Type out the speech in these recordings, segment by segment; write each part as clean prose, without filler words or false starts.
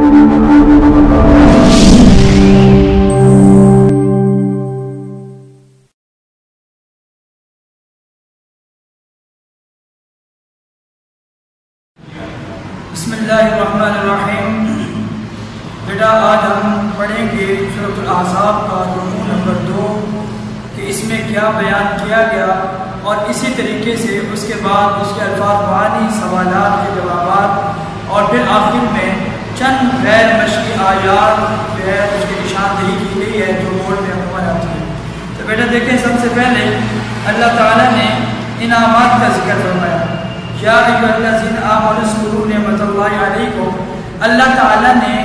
بسم اللہ الرحمن الرحیم۔ بیٹا آج ہم پڑھیں گے سورۃ الاحزاب کا رکوع نمبر 2 کہ اس میں کیا بیان کیا گیا، اور اسی طریقے سے اس کے بعد اس کے الفاظ معانی، سوالات کے جوابات، اور پھر آخر میں چند غیر مشقی آیات جو ہے اس کی نشاندہی کی گئی ہے جو بورڈ میں عموماً آتی ہے۔ تو بیٹا دیکھیں، سب سے پہلے اللہ تعالیٰ نے انعامات کا ذکر فرمایا، یا ایھا الذین آمنوا اذکروا نعمت اللہ علیکم۔ اللہ تعالیٰ نے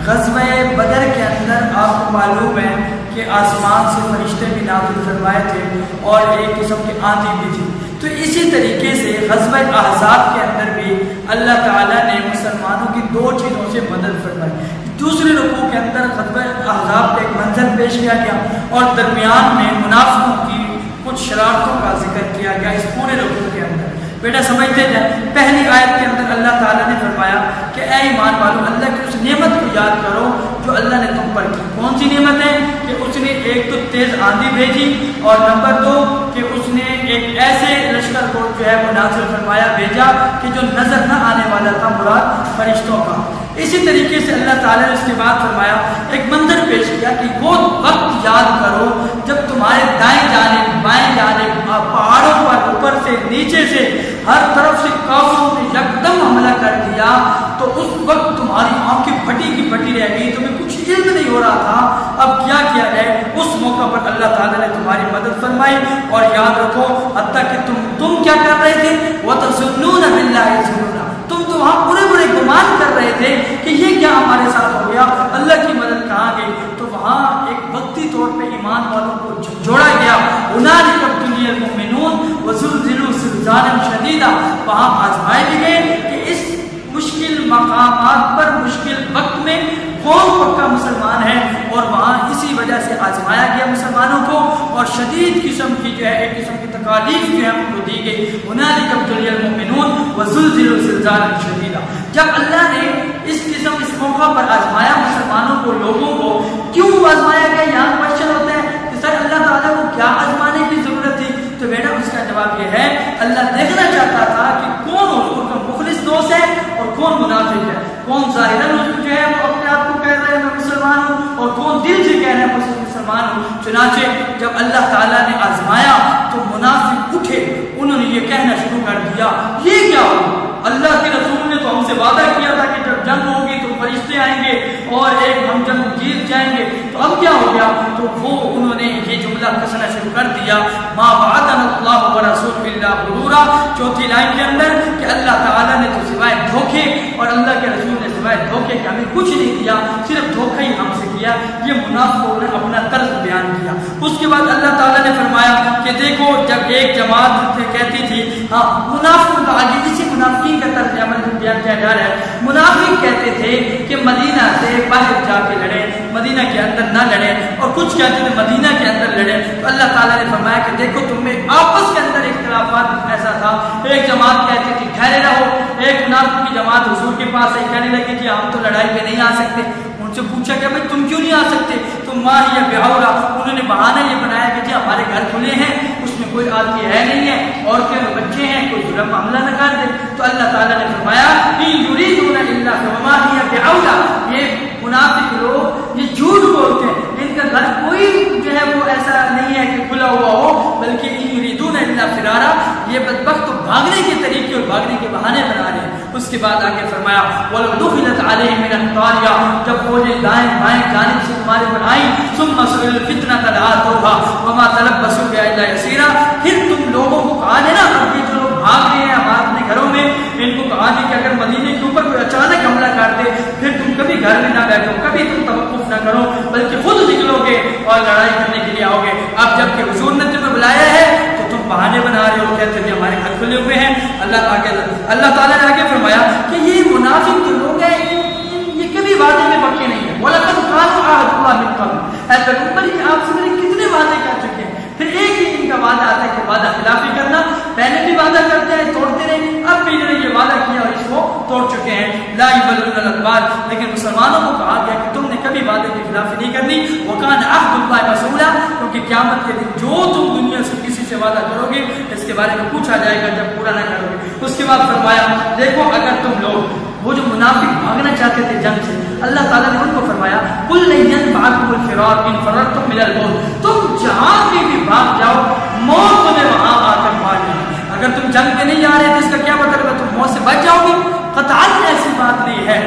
غزوہ بدر کے اندر، آپ کو معلوم ہے کہ آسمان سے فرشتے بھی نازل فرمائے تھے اور ایک قسم کی آندھی بھی تھی، تو اسی طریقے سے غزوہ احزاب کے اندر بھی اللہ تعالیٰ نے مسلمانوں کی 2 چیزوں سے مدد فرمائی۔ دوسرے رکوع کے اندر غزوہ احزاب کا ایک منظر پیش کیا گیا اور درمیان میں منافقوں کی کچھ شرارتوں کا ذکر کیا گیا اس پورے رکوع کے اندر۔ بیٹا سمجھتے جائیں، پہلی آیت کے اندر اللہ تعالیٰ نے فرمایا کہ اے ایمان والو، اللہ کی اس نعمت کو یاد کرو جو اللہ نے تم پر کی۔ کون سی نعمت ہے؟ کہ اس نے ایک تو تیز آندھی بھیجی، اور نمبر 2 کہ اس نے ایک ایسے لشکر کو جو ہے وہ نازل فرمایا، بھیجا کہ جو نظر نہ آنے والا تھا، مراد فرشتوں کا۔ اسی طریقے سے اللہ تعالیٰ نے اس کے بعد فرمایا، ایک منظر پیش کیا کہ وہ وقت یاد کرو جب تمہارے دائیں جانب بائیں جانب پہاڑوں پر اوپر سے نیچے سے ہر طرف سے کافروں نے یکدم حملہ کر دیا، تو اس وقت تمہاری آنکھیں پھٹی کی پھٹی رہ گئی، تمہیں کچھ علم نہیں ہو رہا تھا اب کیا کیا جائے۔ اس موقع پر اللہ تعالیٰ نے تمہاری مدد فرمائی، اور یاد رکھو حتیٰ کہ تم کیا کر رہے تھے، وَتَظُنُّونَ بِاللَّهِ الظُّنُونَ، تم تو وہاں برے برے گمان کر رہے تھے کہ یہ کیا ہمارے ساتھ ہو گیا، اللہ کی مدد کہاں گئی؟ تو وہاں ایک وقتی طور پہ ایمان والوں کو جوڑا گیا، هُنَالِكَ ابْتُلِیَ الْمُؤْمِنُونَ وَزُلْزِلُوا زِلْزَالًا شَدِیدًا، وہاں آزمائے بھی گئے کہ اس مشکل مقامات پر مشکل وقت میں کون پکا مسلمان ہے، اور وہاں اسی وجہ سے آزمایا گیا مسلمانوں کو، اور شدید قسم کی جو ہے ایک قسم کی تکالیف جو ہے ان کو دی گئی۔ هُنَالِكَ ابْتُلِیَ الْمُؤْمِنُونَ وَزُلْزِلُوا زِلْزَالًا شَدِیدًا۔ جب اللہ نے اس قسم اس موقع پر آزمایا مسلمانوں کو، لوگوں کو، کیوں آزمایا گیا؟ یہاں کوشچن ہوتا ہے کہ سر اللہ تعالیٰ کو کیا آزمانے کی ضرورت تھی؟ تو بیٹا اس کا جواب یہ ہے، اللہ دیکھنا چاہتا تھا کہ کون حضور کا مخلص دوست ہے اور کون منافق ہے، کون ظاہراً جو ہے وہ اپنے آپ کو کہہ رہے ہیں میں مسلمان ہوں، اور کون دل سے کہہ رہے ہیں میں مسلمان ہوں۔ چنانچہ جب اللہ تعالیٰ نے آزمایا تو منافق اٹھے، انہوں نے یہ کہنا شروع کر دیا، یہ کیا ہو؟ اللہ کے رسول نے تو ہم سے وعدہ کیا تھا کہ جب جنگ ہوگی تو فرشتے آئیں گے اور ایک ہم جنگ جیت جائیں گے، تو اب کیا ہو گیا؟ تو وہ انہوں نے یہ جملہ کسنا شروع کر دیا، ما وعدنا اللہ ورسولہ الا غرورا، چوتھی لائن کے اندر کہ اللہ تعالیٰ نے تو سوائے دھوکے اور اللہ کے رسول نے سوائے دھوکے کہ ہمیں کچھ نہیں دیا، صرف دھوکہ ہی ہم سے کیا۔ یہ منافقوں نے اپنا طرز بیان کیا۔ اس کے بعد اللہ تعالیٰ نے فرمایا کہ دیکھو جب ایک جماعت کہتی تھی، ہاں منافقوں کا آگے اسی منافقین کا طرز عمل بیان کیا جا رہا ہے، منافق کہتے تھے کہ مدینہ سے باہر جا کے لڑے، مدینہ کے اندر نہ لڑے، اور کچھ کہتے تھے مدینہ کے اندر لڑے۔ تو اللہ تعالیٰ نے فرمایا کہ دیکھو تم میں آپس کے اندر اختلافات ایسا تھا، ایک جماعت کہتی تھی ٹھہرے رہو، ایک منافق کی جماعت حضور کے پاس آئی، کہنے لگی کہ ہم تو لڑائی پہ نہیں آ سکتے۔ ان سے پوچھا کہ بھائی تم کیوں نہیں آ سکتے؟ تم ماں یا بیاورا، انہوں نے بہانہ یہ بنایا کہ جی ہمارے گھر کھلے ہیں، اس میں کوئی آدمی ہے نہیں ہے، عورتیں اور بچے ہیں، کوئی ظلم معاملہ نہ کر دے۔ تو اللہ تعالیٰ نے فرمایا ان یریدون الا وما هي بعولا، یہ منافق لوگ یہ جھوٹ بولتے ہیں، ان کا گھر کوئی جو ہے وہ ایسا نہیں ہے کہ کھلا ہوا ہو، بلکہ ان یریدون الا فرارا، یہ بدبخت تو بھاگنے کے طریقے اور بھاگنے کے بہانے بنا رہے ہیں۔ اس کے بعد آگے فرمایا ولو دخلت علیہم من اقطارها، جب فوجیں دائیں بائیں جانب سے تمہارے پر آئیں، ثم سئلوا الفتنة لآتوها وما تلبثوا بها الا يسيرا، پھر تم لوگوں کو کہا دینا کہ جو لوگ بھاگ رہے ہیں اپنے گھروں میں، ان کو کہا دی کہ اگر مدینے کے اوپر کوئی اچانک حملہ کر دے پھر تم کبھی گھر میں نہ بیٹھو، کبھی تم توقف نہ کرو، بلکہ خود نکلو گے اور لڑائی کرنے کے لیے آؤ گے۔ اب جب کہ حضور نے تمہیں بلایا ہے تو تم بہانے بنا رہے ہو، کہتے ہیں ہمارے گھر کھلے ہوئے ہیں۔ اللہ تعالیٰ نے آگے فرمایا کہ یہ منافق جو لوگ ہیں یہ کبھی وعدے میں پکے نہیں ہیں۔ وَلَقَدْ كَانُوا عَهْدَ اللَّهِ مِن قَبْلُ، اے پیغمبر یہ آپ سے میرے کتنے وعدے کر چکے ہیں۔ پھر ایک ہی ان کا وعدہ آتا ہے کہ وعدہ خلافی کرنا، پہلے بھی وعدہ کرتے ہیں توڑتے رہے، اب بھی انہوں نے یہ وعدہ کیا اور اس کو توڑ چکے چکے ہیں لا یولون الادبار، لیکن مسلمانوں کو کہا گیا کہ تم نے کبھی وعدے کی خلافی نہیں کرنی، وکان عہد اللہ مسئولا، کیونکہ قیامت کے دن جو تم دنیا سے کسی سے وعدہ کرو گے اس کے بارے میں پوچھا جائے گا جب پورا نہ کرو گے۔ اس کے بعد فرمایا دیکھو اگر تم لوگ وہ جو منافق بھاگنا چاہتے تھے جنگ سے، اللہ تعالیٰ نے ان کو فرمایا قل لن ينفعكم الفرار ان فررتم من الموت، تم جہاں بھی بھاگ جاؤ موت تمہیں وہاں آ کر مار لے گی۔ اگر تم جنگ میں نہیں جا رہے تو اس کا کیا مطلب ہے؟ تم موت سے بچ جاؤ گے؟ قطعاً ایسی بات نہیں ہے،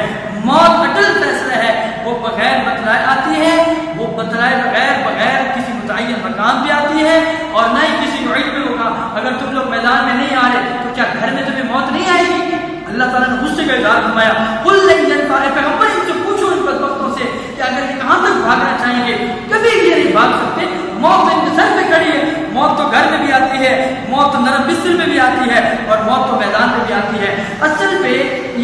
موت اٹل فیصلہ ہے، وہ بغیر بتلائے آتی ہے، وہ بتلائے بغیر کسی متعین مقام پہ آتی ہے، اور نہ ہی کسی معید میں ہوگا۔ اگر تم لوگ میدان میں نہیں آ رہے تو کیا گھر میں تمہیں موت نہیں آئے گی؟ اللہ تعالیٰ نے غصے کا اظہار فرمایا قل لن ينفعكم، پیغمبر ان سے پوچھو ان بدبختوں سے کہ اگر یہ کہاں تک بھاگنا چاہیں گے، کبھی بھی یہ نہیں بھاگ سکتے، موت تو ان کے سر پہ کھڑی ہے، موت تو گھر میں بھی آتی ہے، موت تو نرم بستر میں بھی آتی ہے، اور موت تو میدان میں بھی آتی ہے۔ اصل پہ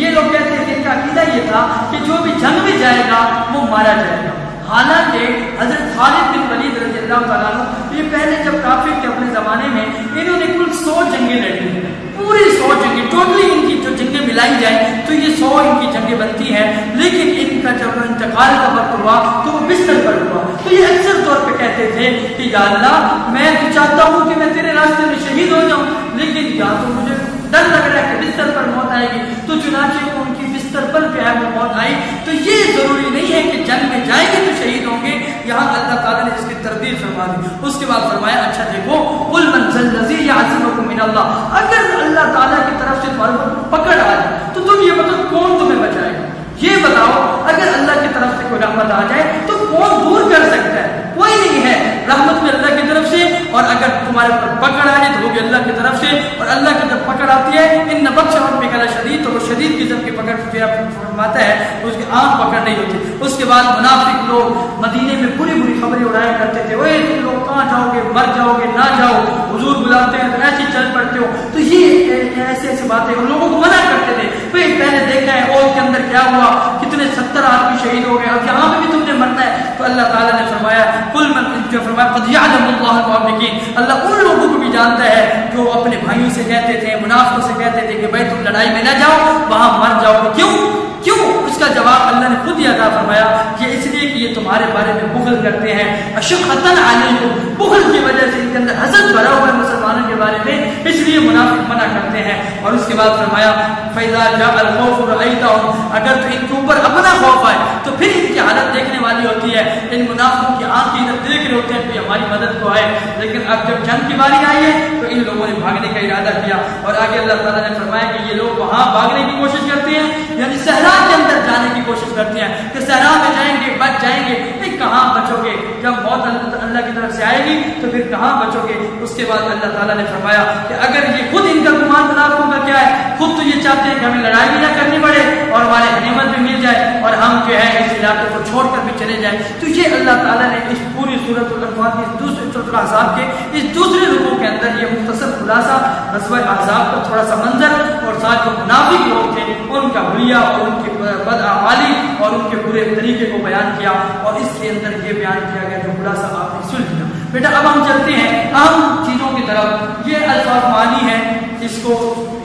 یہ لوگ کہتے ہیں کہ ان کا عقیدہ یہ تھا کہ جو بھی جنگ میں جائے گا وہ مارا جائے گا، حالانکہ حضرت خالد بن ولید رضی اللہ تعالیٰ عنہ یہ پہلے جب کافر تھے اپنے زمانے میں، انہوں نے کل 100 جنگیں لڑی، پوری 100 جنگیں، ٹوٹلی ان کی جو جنگیں ملائی جائیں تو یہ 100 ان کی جنگیں بنتی ہیں، لیکن ان کا جب انتقال کا وقت ہوا تو وہ بستر پر ہوا، تو یہ اکثر طور پہ کہتے تھے کہ یا اللہ میں تو چاہتا ہوں کہ میں تیرے راستے میں شہید ہو جاؤں، لیکن یا تو مجھے ڈر لگ رہا ہے کہ بستر پر موت آئے گی، تو چنانچہ ان کی بستر پر پہ ہے وہ موت آئی۔ تو یہ ضروری نہیں ہے کہ جنگ میں جائیں گے تو شہید ہوں گے، یہاں اللہ تعالیٰ نے اس کی ترتیب فرما دی۔ اس کے بعد فرمایا اچھا دیکھو قل من ذا الذی یعصمکم من اللہ، اگر اللہ تعالیٰ کی طرف سے تمہارے پر پکڑ آ جائے تو تم یہ بتاؤ کون تمہیں بچائے گا؟ یہ بتاؤ اگر اللہ کی طرف سے کوئی رحمت آ جائے تو کون دور کر سکتا ہے؟ کوئی نہیں ہے، رحمت میں اللہ کی طرف سے، اور اگر تمہارے پر پکڑ آ جائے تو وہ بھی اللہ کی طرف سے، اور اللہ کی طرف پکڑ آتی ہے ان بطش ربک لشدید، تو وہ شدید قسم کی پکڑ فرماتا ہے، اس کی عام پکڑ نہیں ہوتی۔ اس کے بعد منافق لوگ مدینے میں بری خبریں اڑایا کرتے تھے، اوے تم لوگ کہاں جاؤ گے، مر جاؤ گے، نہ جاؤ، حضور بلاتے ہیں تو ایسے چل پڑتے ہو، تو یہ ایسی باتیں ان لوگوں کو منع کرتے تھے۔ پہلے دیکھا ہے اور کے اندر کیا ہوا، کتنے 70 آدمی شہید ہو گئے، اب یہاں پہ بھی تم نے مرنا ہے۔ تو اللہ تعالیٰ نے فرمایا قل من، جو فرمایا قد یعلم اللہ المعوقین، اللہ ان لوگوں کو بھی جانتا ہے جو اپنے بھائیوں سے کہتے تھے، منافقوں سے کہتے تھے کہ بھائی تم لڑائی میں نہ جاؤ، وہاں مر جاؤ گے۔ کیوں؟ اس کا جواب اللہ نے خود ہی عطا فرمایا کہ اس لیے کہ یہ تمہارے بارے میں بغض کرتے ہیں، اشفقۃ علیکم، بغض کی وجہ سے ان کے اندر حسد بھرا ہوا ہے مسلمانوں کے بارے میں، اس لیے منافق منع کرتے ہیں۔ اور اس کے بعد فرمایا فَإِذَا جَاءَ الْخَوْفُ رَأَيْتَهُمْ، اگر تو ان کے اوپر اپنا خوف آئے تو پھر ان کی حالت دیکھنے والی ہوتی ہے، ان منافقوں کی آنکھیں جب دیکھ رہے ہوتے ہیں کہ ہماری مدد کو آئے، لیکن اب جب جنگ کی باری آئی ہے تو ان لوگوں نے بھاگنے کا ارادہ کیا، اور آگے اللہ تعالیٰ نے فرمایا کہ یہ لوگ وہاں بھاگنے کی کوشش کرتے ہیں، یعنی صحرا کے اندر جانے کی کوشش کرتے ہیں کہ صحرا میں جائیں گے بچ جائیں گے، نہیں کہاں بچو گے، جب موت اللہ کی طرف سے آئے گی تو پھر کہاں بچو گے۔ اس کے بعد اللہ تعالیٰ نے فرمایا کہ اگر یہ خود ان کا گمان منافقوں کا کیا ہے، خود تو یہ چاہتے ہیں کہ ہمیں لڑائی بھی نہ کرنی پڑے اور ہمارے غنیمت بھی مل جائے اور ہم جو ہے اس علاقے کو چھوڑ کر بھی چلے جائیں، تو یہ اللہ تعالیٰ نے اس پوری سورۃ الانفال کی سورۃ الاحزاب کے اس دوسرے رکوع کے اندر یہ مختصر خلاصہ غزوہ احزاب کا تھوڑا سا منظر اور ساتھ جو منافق لوگ تھے ان کا حلیہ اور ان کی بدعمالی اور ان کے برے طریقے کو بیان کیا، اور اس کے اندر یہ بیان کیا گیا جو خلاصہ آپ نے سن لیا۔ بیٹا اب ہم چلتے ہیں اہم چیزوں کی طرف، یہ الفاظ معنی ہے، اس کو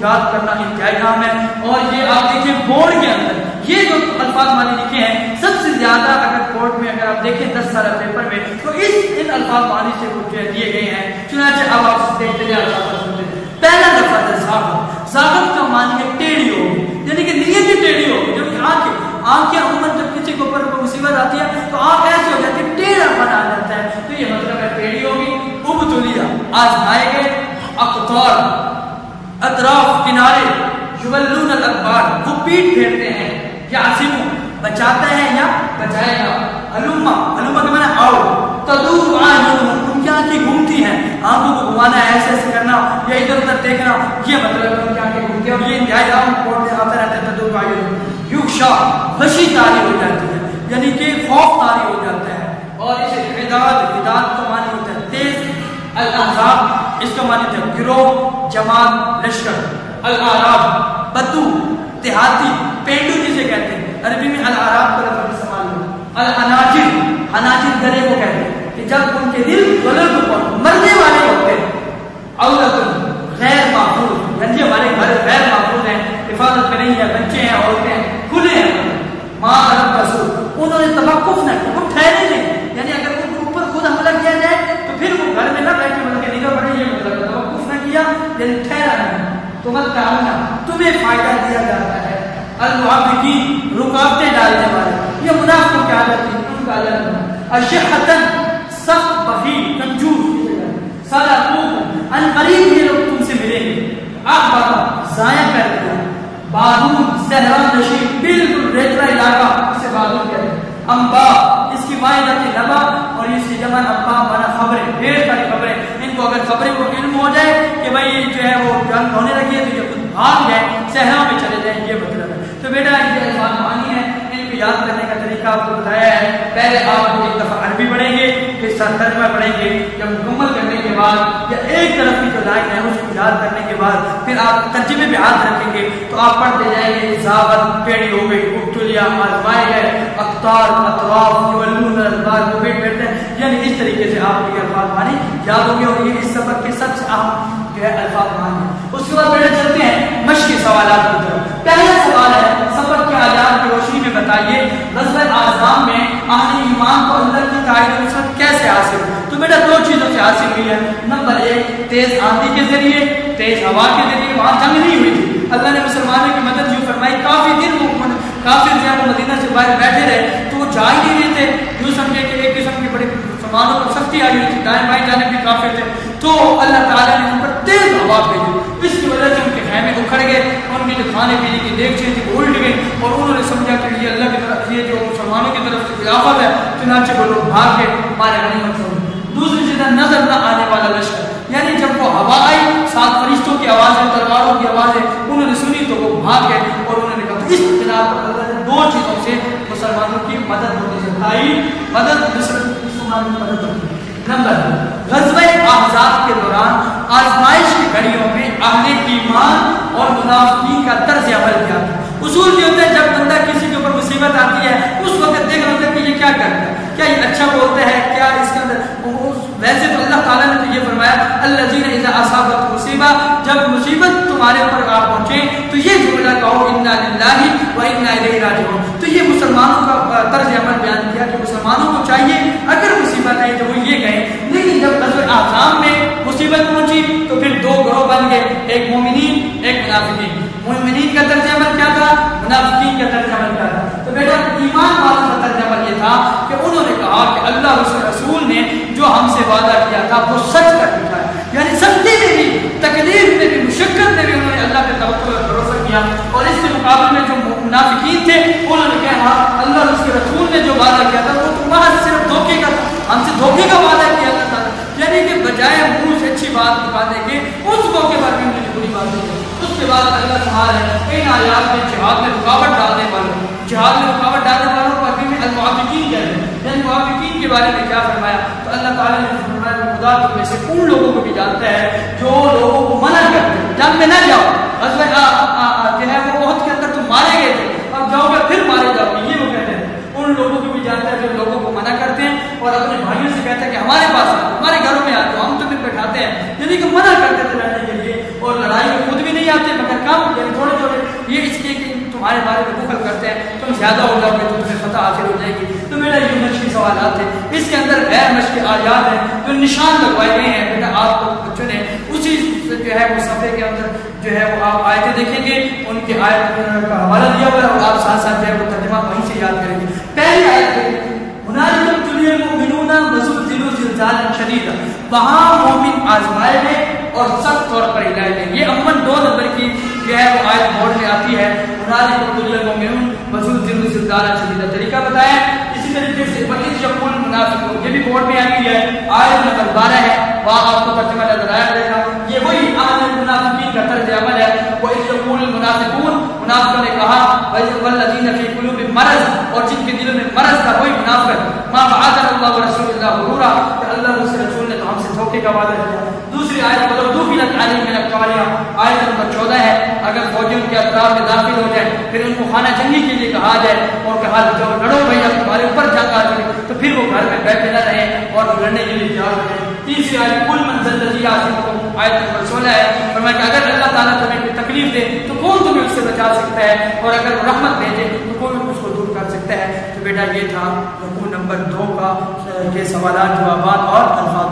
یاد کرنا انتہائی اہم ہے، اور یہ آپ دیکھیں بورڈ کے اندر یہ جو الفاظ معنی لکھے ہیں سب سے زیادہ اگر بورڈ میں اگر آپ دیکھیں 10 سالہ پیپر میں تو ان الفاظ معنی سے دیے گئے ہیں، چنانچہ اب آپ دیکھتے ہیں الفاظ سنتے ہیں۔ پہلا لفظ ہے زاغت، زاغت کا معنی ہے ٹیڑھی ہوگی، یعنی کہ نیت ہی ٹیڑھی ہوگی، جو کہ آنکھیں عموماً جب کسی کے اوپر کوئی مصیبت آتی ہے تو آنکھ ایسے ہو جاتی ہے، ٹیڑھا پن آ جاتا ہے، تو یہ مطلب ہے ٹیڑھی ہوگی۔ ابتلیٰ، آزمائے گئے، اقطار، اطراف، کنارے، یولون الادبار، وہ پیٹ پھیرتے ہیں، یعصم، بچاتا ہے یا بچائے گا، ہلما کے معنی آؤ، تدور اعینہم، ان کی آنکھیں گھومتی ہیں، آنکھوں کو گھمانا ہے، ایسے ایسے کرنا یا ادھر ادھر دیکھنا، یہ مطلب ہے ان کی آنکھیں گھومتی ہیں، اور یہ انتہائی عام کوڈ میں آتا رہتا ہے تدور اعینہم۔ یغشا، غشی طاری ہو جاتی ہے، یعنی کہ خوف طاری ہو جاتا ہے، اور اسے حداد کا معنی ہوتا ہے تیز۔ الاحزاب، اس کا معنی ہے گروہ، جماعت، لشکر۔ الاعراب، بدو، دیہاتی، پینڈو جسے کہتے ہیں، عربی میں الاعراب کا لفظ استعمال ہوا۔ الحناجر، حناجر گلے کو کہتے ہیں کہ جب ان کے دل گلے کو مرنے والے ہوتے ہیں۔ عورت، غیر محفوظ، یعنی ہمارے گھر غیر محفوظ ہیں، حفاظت میں نہیں ہے، بچے ہیں، عورتیں المعوقین رکاوٹیں ڈالنے والے، یہ منافقوں کی عادت ہے، ان کا عادت اشحتن سخت بخیل کنجوس، صدقوکم ان قریب یہ لوگ تم سے ملیں گے، احبط ضائع کر دیا، بادون صحرا نشین بالکل ریتلا علاقہ، اسے بادون کہتے ہیں، انبا اس کی واحدت نبا اور اس کی جمع انبا مانا خبریں، ڈھیر ساری خبریں، ان کو اگر خبریں کو علم ہو جائے کہ بھائی جو ہے وہ جنگ ہونے لگی ہے تو یہ خود بھاگ جائیں صحرا میں چلے جائیں، یہ مطلب ہے۔ تو بیٹا ان کے الفاظ معانی ہے، ان کو یاد کرنے کا طریقہ آپ کو بتایا ہے، پہلے آپ ایک دفعہ عربی پڑھیں گے، پھر ترجمہ پڑھیں گے، جب مکمل کرنے کے بعد یا ایک طرف کی جو لائن ہے اس کو یاد کرنے کے بعد پھر آپ ترجمے پہ ہاتھ رکھیں گے تو آپ پڑھتے جائیں گے، ضابط پیڑی ہو گئی، ابتلیا آزمائے گئے، اقطار اطراف یولون البار کو بیٹھ بیٹھتے ہیں، یعنی اس طریقے سے آپ کے الفاظ معنی یاد ہو گئے اور یہ اس سبق کے سب سے اہم جو ہے الفاظ معنی ہے۔ اس کے بعد بیٹے چلتے ہیں مشقی سوالات کی طرف۔ پہلا سوال ہے سبق کے آیات کی روشنی میں بتائیے غزوہ احزاب میں اہل ایمان کو اللہ کی تائید و نصرت کیسے حاصل؟ تو بیٹا دو چیزوں سے حاصل ہوئی ہے، نمبر ایک تیز آندھی کے ذریعے، تیز ہوا کے ذریعے، وہاں جنگ نہیں ہوئی تھی، اللہ نے مسلمانوں کی مدد جو فرمائی، کافی دن وہ کافر جو ہے وہ مدینہ سے باہر بیٹھے رہے تو وہ جا ہی نہیں رہے تھے، یوں سمجھے کہ ایک قسم کی بڑی مسلمانوں پر سختی آئی ہوئی تھی، دائیں بائیں جانب بھی کافر تھے، تو اللہ تعالیٰ نے ان پر تیز ہوا بھیجی، اس کی وجہ سے ان کے خیمے اکھڑ گئے، ان کی جو کھانے پینے کی دیگچیں تھی وہ الٹ گئی اور انہوں نے سمجھا کہ یہ اللہ کی طرف، یہ جو مسلمانوں کی طرف سے ضیافت ہے، چنانچہ وہ لوگ بھاگ کے ہمارے غنیمت سمجھے۔ دوسری چیز نظر نہ آنے والا لشکر، یعنی جب وہ ہوا آئی، سات فرشتوں کی آوازیں، تلواروں کی آوازیں انہوں نے سنی تو وہ بھاگ گئے اور انہوں نے کہا اس بنا پر اللہ نے دو چیزوں سے مسلمانوں کی مدد ہوتی ہے، تائید مدد، مسلمانوں کی مدد ہوتی ہے۔ نمبر غزوہ احزاب کے دوران آزمائش کی گھڑیوں میں اہل ایمان اور منافقین کا طرز عمل کیا تھا۔ اصول یہ ہوتا ہے جب بندہ کسی کے اوپر مصیبت آتی ہے اس وقت دیکھنا ہوتا ہے کہ یہ کیا کرتا ہے، کیا یہ اچھا بولتا ہے، کیا اس کے اندر ویسے تو اللہ تعالیٰ نے تو یہ فرمایا الذین اذا اصابت مصیبہ، جب مصیبت تمہارے اوپر آ پہنچے تو یہ جملہ کہو انا للہ و انا الیہ راجعون۔ تو یہ مسلمانوں کا طرز عمل بیان کیا کہ مسلمانوں کو چاہیے اگر مصیبت آئی تو وہ یہ کہیں، لیکن جب غزوہ احزاب میں مصیبت پہنچی تو پھر دو گروہ بن گئے، ایک مومنین ایک منافقین۔ مومنین کا طرز عمل کیا تھا، منافقین کا طرز عمل کیا تھا؟ تو بیٹا ایمان والوں کا طرز عمل یہ تھا کہ انہوں نے کہا کہ اللہ اس رسول نے جو ہم سے وعدہ کیا تھا وہ سچ کر دکھایا، یعنی سختی میں بھی، تکلیف میں بھی، مشقت میں بھی انہوں نے اللہ کے توکل پر بھروسہ کیا، اور اس کے مقابلے میں جو منافقین تھے انہوں نے کہا اللہ اس کے رسول نے جو وعدہ کیا تھا وہ تمہارا صرف دھوکے کا تھا، ہم سے دھوکے کا وعدہ کیا اللہ تعالیٰ، یعنی کہ بجائے منہ سے اچھی بات نکالنے کے اس موقع پر بھی انہوں نے بری بات کی۔ اس کے بعد اللہ تعالیٰ نے ان آیات میں جہاد میں رکاوٹ ڈالنے والوں، جہاد میں رکاوٹ ڈالنے والوں کو عربی میں المعوقین کہتے ہیں، یعنی معوقین کے بارے میں کیا فرمایا؟ تو اللہ تعالیٰ نے فرمایا خدا تم میں سے ان لوگوں کو بھی جانتا ہے جو لوگوں کو منع کرتے ہیں جنگ میں نہ جاؤ، غزوہ جو ہے وہ احد کے اندر تم مارے گئے تھے، اب جاؤ گے پھر مارے جاؤ گے، یہ وہ کہتے ہیں۔ ان لوگوں کو بھی جانتا ہے جو لوگوں کو منع کرتے ہیں اور اپنے بھائیوں سے کہتا ہے کہ ہمارے پاس ہمارے گھروں میں آتے ہو، ہم تمہیں بٹھاتے ہیں، یعنی کہ منع کرتے تھے لڑنے کے لیے، اور لڑائی میں خود بھی نہیں آتے مگر کم، یعنی تھوڑے تھوڑے، یہ اس لیے کہ تمہارے بارے میں بخل کرتے ہیں، تم زیادہ ہو جاؤ گے تو تمہیں فتح حاصل ہو جائے گی۔ تو میرا یہ مشقی سوالات ہیں، اس کے اندر غیر مشقی آیات ہیں جو نشان لگوائے گئے ہیں، بیٹا آپ کو بچوں نے اسی جو ہے وہ صفحے کے اندر جو ہے وہ آپ آیتیں دیکھیں گے، ان کی آیت کا حوالہ دیا ہوا ہے اور آپ ساتھ ساتھ جو ہے وہ ترجمہ وہیں سے یاد کریں گے۔ پہلی آیت ہنالک ابتلی المؤمنون وزلزلوا زلزالا شدیدا، وہاں مومن آزمائے گئے اور سخت طور پر ہلائے گئے۔ یہ عموماً 2 نمبر کی جو ہے وہ آیت بورڈ میں آتی ہے، ہنالک ابتلی المؤمنون وزلزلوا زلزالا شدیدا، طریقہ بتایا۔ اسی طریقے سے وَإِذْ يَقُولُ الْمُنَافِقُونَ، یہ بھی بورڈ میں آئی ہوئی ہے، آیت نمبر 12 ہے، وہاں آپ کو ترجمہ نظر آیا کرے گا۔ یہ وہی عمل منافقین کا طرز عمل ہے، وَإِذْ يَقُولُ الْمُنَافِقُونَ، منافقوں نے کہا وَالَّذِينَ فِي قُلُوبِهِم مَرَضٌ، اور جن کے دلوں میں مرض تھا، وہی منافق، مَا وَعَدَنَا اللَّهُ وَرَسُولُهُ إِلَّا غُرُورًا، کہ اللہ اور اس کے رسول نے تو ہم سے دھوکے کا وعدہ کیا۔ دوسری آیت وَلَوْ دُخِلَتْ عَلَيْهِم مِّنْ أَقْطَارِهَا، آیت نمبر 14 ہے، اگر فوجی ان کے اطراف میں داخل ہو جائے پھر ان کو خانہ جنگی کے لیے کہا جائے اور کہا جاؤ لڑو بھائی، اب تمہارے اوپر جنگ آ چکی، تو پھر وہ گھر میں بیٹھے نہ رہے اور لڑنے کے لیے تیار رہے۔ تیسری آیت قُلْ مَنْ ذَا الَّذِي يَعْصِمُكُم، آیت نمبر 16 ہے، فرمایا کہ اگر اللہ تعالیٰ تمہیں کوئی تکلیف دے تو کون تمہیں اس سے بچا سکتا ہے، اور اگر وہ رحمت بھیجے تو کون اس کو دور کر سکتا ہے۔ تو بیٹا یہ تھا رکوع نمبر 2 کا یہ سوالات جوابات اور الفاظ